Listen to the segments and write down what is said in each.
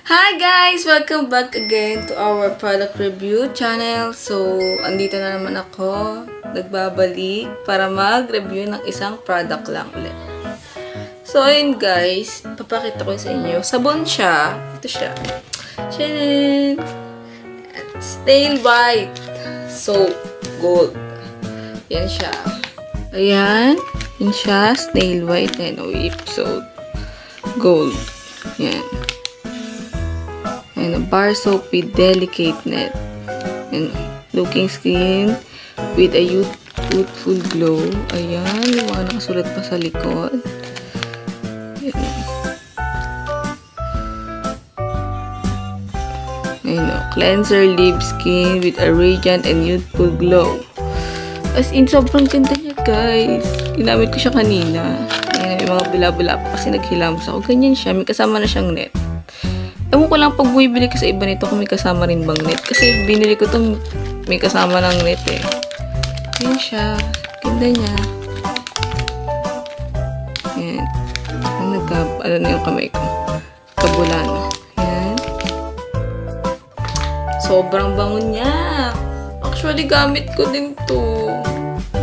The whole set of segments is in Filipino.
Hi guys! Welcome back again to our product review channel. So, andito na naman ako, nagbabalik para mag-review ng isang product lang ulit. So, ayun guys, papakita ko sa inyo. Sabon siya. Ito siya. Chanan! Stay white. Soap. Gold. Yan siya. Ayan. Yan siya. Snail white and whip soap. Gold. Yan. And a bar soap with delicate net. And looking skin with a youthful glow. Ayan. Yung mga nakasulat pa sa likod. Ayan. Ayan. Cleanser lip skin with a radiant and youthful glow. As in, sobrang ganda niya, guys. Ginamit ko siya kanina. Ayan. May mga bula-bula pa kasi naghilamos ako. Ganyan siya. May kasama na siyang net. Ewan ko lang pag bumibili ka sa iba nito kung may kasama rin bang net. Kasi binili ko itong may kasama ng net eh. Yan siya. Ganda niya. Yan. Ano na yung kamay ko. Kabulan. Yan. Sobrang bango niya. Actually, gamit ko din to.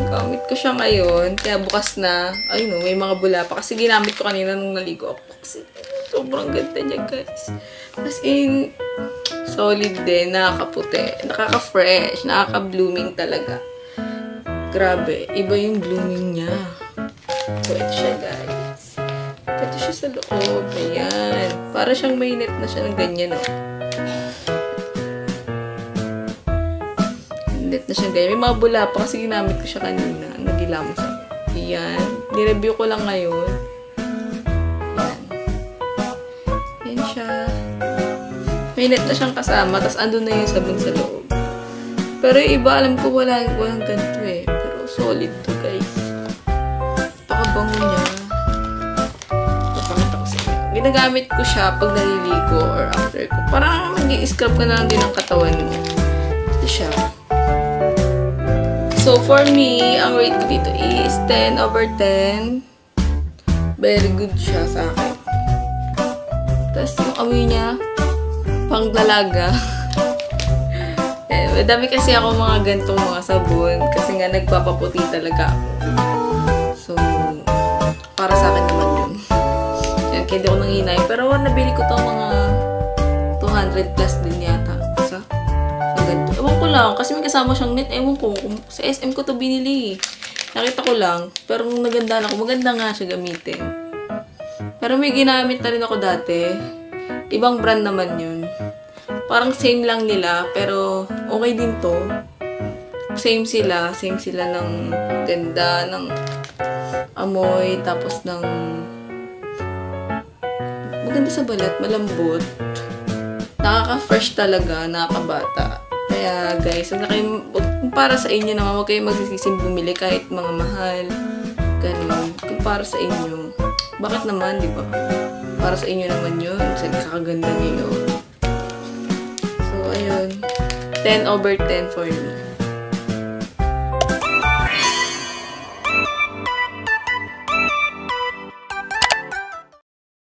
Gamit ko siya ngayon. Kaya bukas na. Ayun, may mga bula pa. Kasi ginamit ko kanina nung naligo ako. Kasi sobrang ganda niya, guys. As in, solid din. Nakakaputi. Nakaka-fresh. Nakaka-blooming talaga. Grabe. Iba yung blooming niya. So, ito siya, guys. Ito siya sa loob. Ayan. Para siyang may net na siya ng ganyan, no? Net na siya ganyan. May mga bula pa kasi ginamit ko siya kanina. Nagilamos ako. Ayan. Nireview ko lang ngayon. Yan siya. May net na siyang kasama, tapos andun na yung sabon sa loob. Pero yung iba, alam ko walang ganito eh. Pero solid to, guys. Pakabango niya. Papakita ko sa inyo. Ginagamit ko siya pag naliligo or after ko. Parang mag-i-scrub ka na lang din ang katawan mo. Ito siya. So, for me, ang rate ko dito is 10/10. Very good siya sa akin. Tapos yung amoy niya, pang dalaga. Madami kasi ako mga gantong mga sabon. Kasi nga nagpapaputi talaga ako. So, para sa akin naman yun. Kaya hindi ko nanghinay. Pero nabili ko to mga 200 plus din yata. Sa ganito. Ewan ko lang. Kasi may kasama siyang net. Ewan ko. Sa SM ko to binili. Nakita ko lang. Pero nung naganda ako, maganda nga siya gamitin. Pero may ginamit na rin ako dati. Ibang brand naman yun. Parang same lang nila. Pero okay din to. Same sila. Same sila ng ganda, ng amoy, tapos ng maganda sa balat, malambot. Nakaka-fresh talaga, nakakabata. Kaya guys, kung para sa inyo naman, huwag kayong magsisising bumili kahit mga mahal. Ganun. Kung para sa inyo, bakit naman, di ba? Para sa inyo naman yun. Sa kakaganda niyo yun. So, ayun. 10/10 for me.